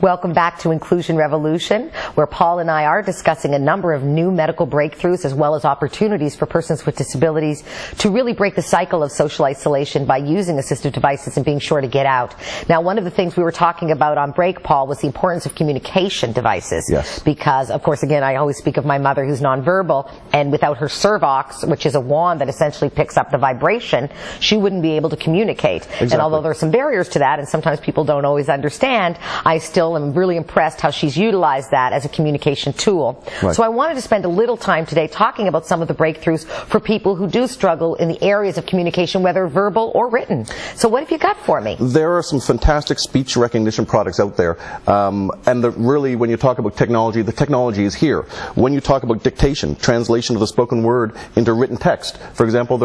Welcome back to Inclusion Revolution, where Paul and I are discussing a number of new medical breakthroughs as well as opportunities for persons with disabilities to really break the cycle of social isolation by using assistive devices and being sure to get out. Now, one of the things we were talking about on break, Paul, was the importance of communication devices. Yes. Because, of course, again, I always speak of my mother who's nonverbal, and without her Servox, which is a wand that essentially picks up the vibration, she wouldn't be able to communicate. Exactly. And although there are some barriers to that, and sometimes people don't always understand, I still am really impressed how she's utilized that as a communication tool. Right. So I wanted to spend a little time today talking about some of the breakthroughs for people who do struggle in the areas of communication, whether verbal or written. So what have you got for me? There are some fantastic speech recognition products out there. Really, when you talk about technology, the technology is here. When you talk about dictation, translation of the spoken word into written text, for example,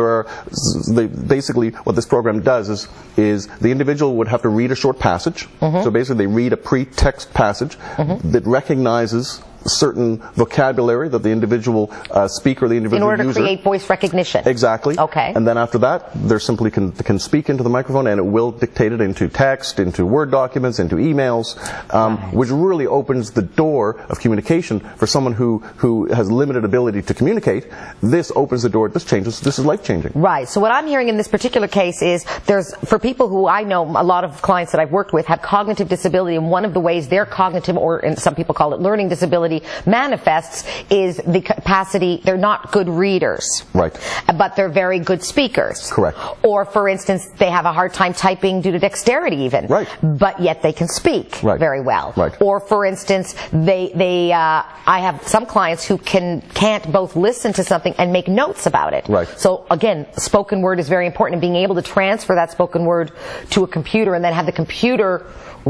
basically what this program does is the individual would have to read a short passage. So basically they read a pre-text passage that recognizes certain vocabulary that the individual speaker or the individual user... In order to create voice recognition. Exactly. Okay. And then after that, they simply can speak into the microphone, and it will dictate it into text, into Word documents, into emails, which really opens the door of communication for someone who has limited ability to communicate. This opens the door. This is life-changing. Right. So what I'm hearing in this particular case is for people who I know, a lot of clients that I've worked with have cognitive disability, and one of the ways their cognitive, or some people call it learning disability, manifests is the capacity, they're not good readers. Right. But they're very good speakers. Correct. Or, for instance, they have a hard time typing due to dexterity even. Right. But yet they can speak very well. Right. Or, for instance, I have some clients who can't both listen to something and make notes about it. Right. So, again, spoken word is very important, and being able to transfer that spoken word to a computer and then have the computer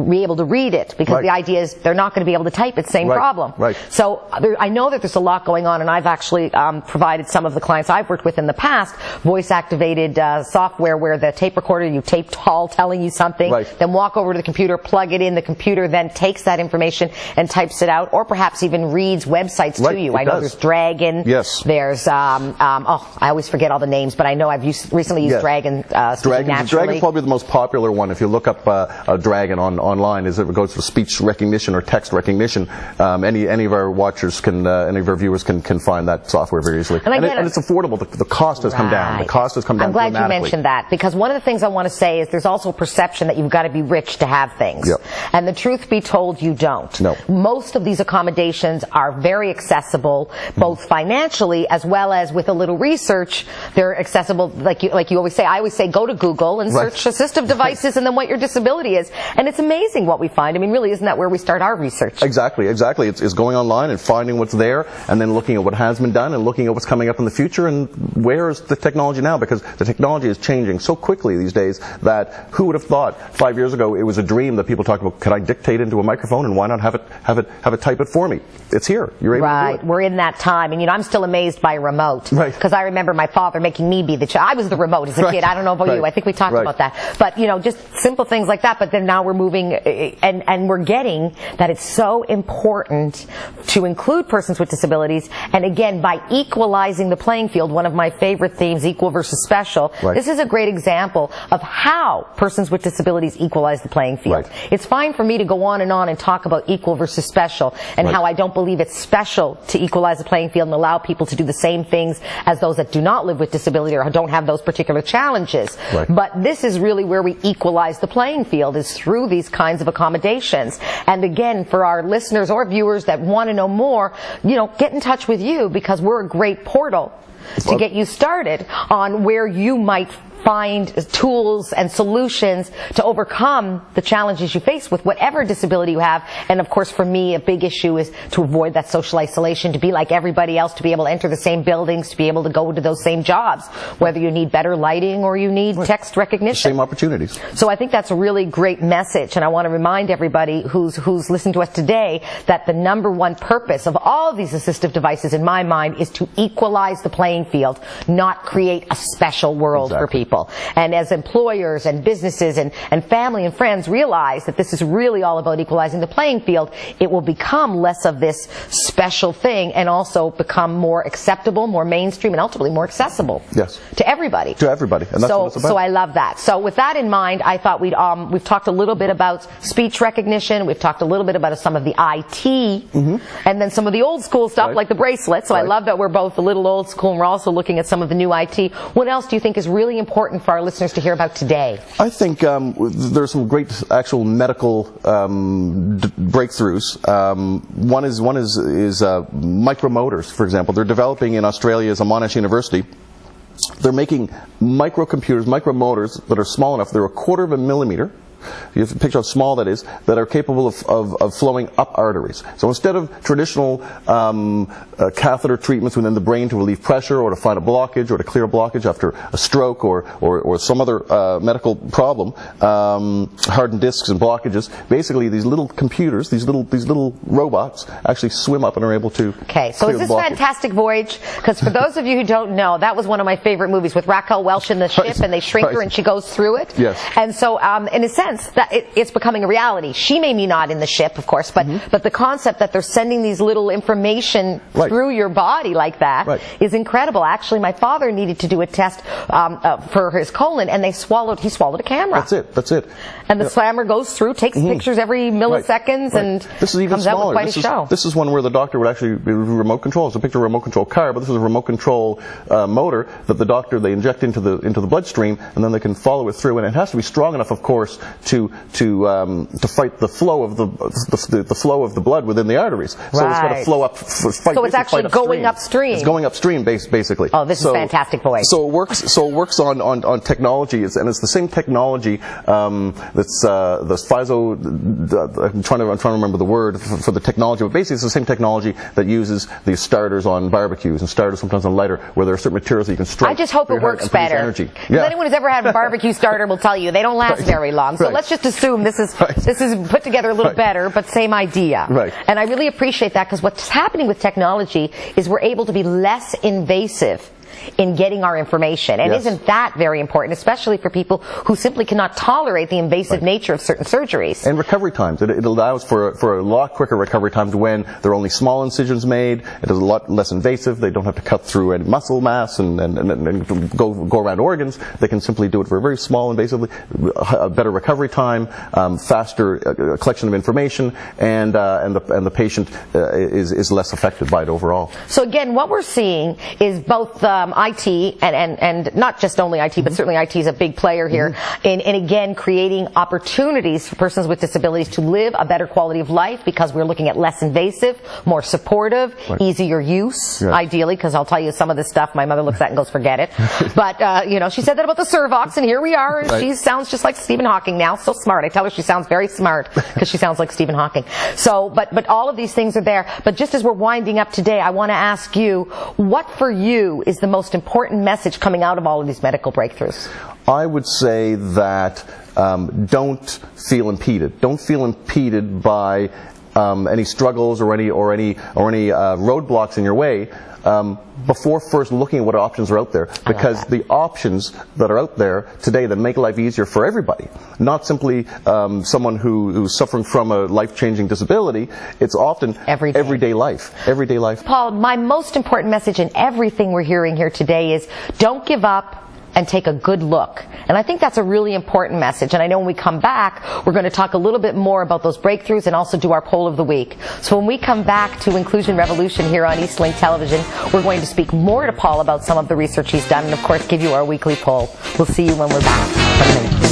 be able to read it, because the idea is they're not going to be able to type it, same problem. Right. So I know that there's a lot going on, and I've actually provided some of the clients I've worked with in the past voice-activated software where the tape recorder, you tape Paul telling you something, then walk over to the computer, plug it in, the computer then takes that information and types it out, or perhaps even reads websites to you. I know there's Dragon. Yes. There's, I always forget all the names, but I know I've recently used Dragon. Dragon's probably the most popular one. If you look up Dragon online, as it goes for speech recognition or text recognition, any of our watchers any of our viewers can find that software very easily. And it's affordable. The cost has come down. The cost has come down dramatically. I'm glad you mentioned that, because one of the things I want to say is there's also a perception that you've got to be rich to have things. Yep. And the truth be told, you don't. No. Most of these accommodations are very accessible, both financially as well as with a little research. They're accessible, like you always say. I always say, go to Google and search assistive devices and then what your disability is. And it's amazing what we find. I mean, really, isn't that where we start our research? Exactly. It's going online and finding what's there, and then looking at what has been done and looking at what's coming up in the future, and where is the technology now, because the technology is changing so quickly these days that who would have thought 5 years ago it was a dream that people talk about, could I dictate into a microphone and why not have it type it for me? It's here. You're able to do it. We're in that time, and I'm still amazed by a remote. Right. Because I remember my father making me be the child. I was the remote as a kid. I don't know about you. I think we talked about that. But just simple things like that. But then now we're moving, and we're getting that it's so important to include persons with disabilities. And again, by equalizing the playing field, one of my favorite themes, equal versus special. This is a great example of how persons with disabilities equalize the playing field. It's fine for me to go on and talk about equal versus special, and how I don't believe it's special to equalize the playing field and allow people to do the same things as those that do not live with disability or don't have those particular challenges. But this is really where we equalize the playing field, is through these kinds of accommodations. And again, for our listeners or viewers that want to know more, get in touch with you, because we're a great portal to get you started on where you might find tools and solutions to overcome the challenges you face with whatever disability you have. And of course, for me, a big issue is to avoid that social isolation, to be like everybody else, to be able to enter the same buildings, to be able to go to those same jobs, whether you need better lighting or you need text recognition. Same opportunities. So I think that's a really great message, and I want to remind everybody who's listening to us today that the number one purpose of all of these assistive devices, in my mind, is to equalize the playing field, not create a special world for people. people. And as employers and businesses and family and friends realize that this is really all about equalizing the playing field, it will become less of this special thing and also become more acceptable, more mainstream, and ultimately more accessible. Yes. To everybody. To everybody. And that's what it's about. So I love that. So with that in mind, I thought we've talked a little bit about speech recognition. We've talked a little bit about some of the IT, and then some of the old school stuff like the bracelet. So I love that we're both a little old school and we're also looking at some of the new IT. What else do you think is really important for our listeners to hear about today? I think there's some great actual medical breakthroughs. One is micromotors, for example. They're developing in Australia's Monash University. They're making microcomputers, micromotors that are small enough. They're 1/4 of a millimeter. You have to picture how small that is, that are capable of flowing up arteries. So instead of traditional catheter treatments within the brain to relieve pressure or to find a blockage or to clear a blockage after a stroke or some other medical problem, hardened discs and blockages, basically these little computers, these little robots actually swim up and are able to Okay, so clear is this the blockage. Fantastic Voyage? Because for those of you who don't know, that was one of my favorite movies with Raquel Welch in the ship, and they shrink her and she goes through it. Yes. And so, in a sense, that it's becoming a reality. She may be not in the ship, of course, but the concept that they're sending these little information through your body like that is incredible. Actually, my father needed to do a test for his colon, and he swallowed a camera. That's it. And the slammer goes through, takes pictures every milliseconds, and this is even comes smaller. out with quite a show. This is one where the doctor would actually be remote control. So picture a remote control car, but this is a remote control motor that the doctor, they inject into the bloodstream, and then they can follow it through. And it has to be strong enough, of course, to fight the flow of the flow of the blood within the arteries. So it's got to flow up. So it's actually going upstream. It's going upstream, basically. Oh, this is Fantastic Voyage. So it works on technology, and it's the same technology that's the FISO. I'm trying to remember the word for the technology, but basically it's the same technology that uses these starters on barbecues and starters sometimes on lighter, where there are certain materials that you can strike. I just hope it works better. Energy. Yeah. Anyone who's ever had a barbecue starter will tell you they don't last very long. So let's just assume this is put together a little better, but same idea. Right. And I really appreciate that, because what's happening with technology is we're able to be less invasive in getting our information. And isn't that very important, especially for people who simply cannot tolerate the invasive nature of certain surgeries? And recovery times. It allows for a lot quicker recovery times when there are only small incisions made. It is a lot less invasive. They don't have to cut through any muscle mass and go around organs. They can simply do it for a very small invasively, a better recovery time, faster collection of information, and the patient is less affected by it overall. So again, what we're seeing is both IT and not just only IT, but certainly IT is a big player here in again creating opportunities for persons with disabilities to live a better quality of life, because we're looking at less invasive, more supportive, easier use, ideally, because I'll tell you some of this stuff my mother looks at and goes, forget it. But she said that about the Servox, and here we are, and she sounds just like Stephen Hawking now. So smart. I tell her she sounds very smart because she sounds like Stephen Hawking. So, but all of these things are there. But just as we're winding up today, I want to ask you, what for you is the most important message coming out of all of these medical breakthroughs? I would say that don't feel impeded. Don't feel impeded by any struggles or any roadblocks in your way before first looking at what options are out there, because the options that are out there today that make life easier for everybody, not simply someone who's suffering from a life-changing disability, it's often everyday life. Paul, my most important message in everything we're hearing here today is don't give up and take a good look. And I think that's a really important message. And I know when we come back, we're going to talk a little bit more about those breakthroughs and also do our poll of the week. So when we come back to Inclusion Revolution here on Eastlink Television, we're going to speak more to Paul about some of the research he's done and, of course, give you our weekly poll. We'll see you when we're back.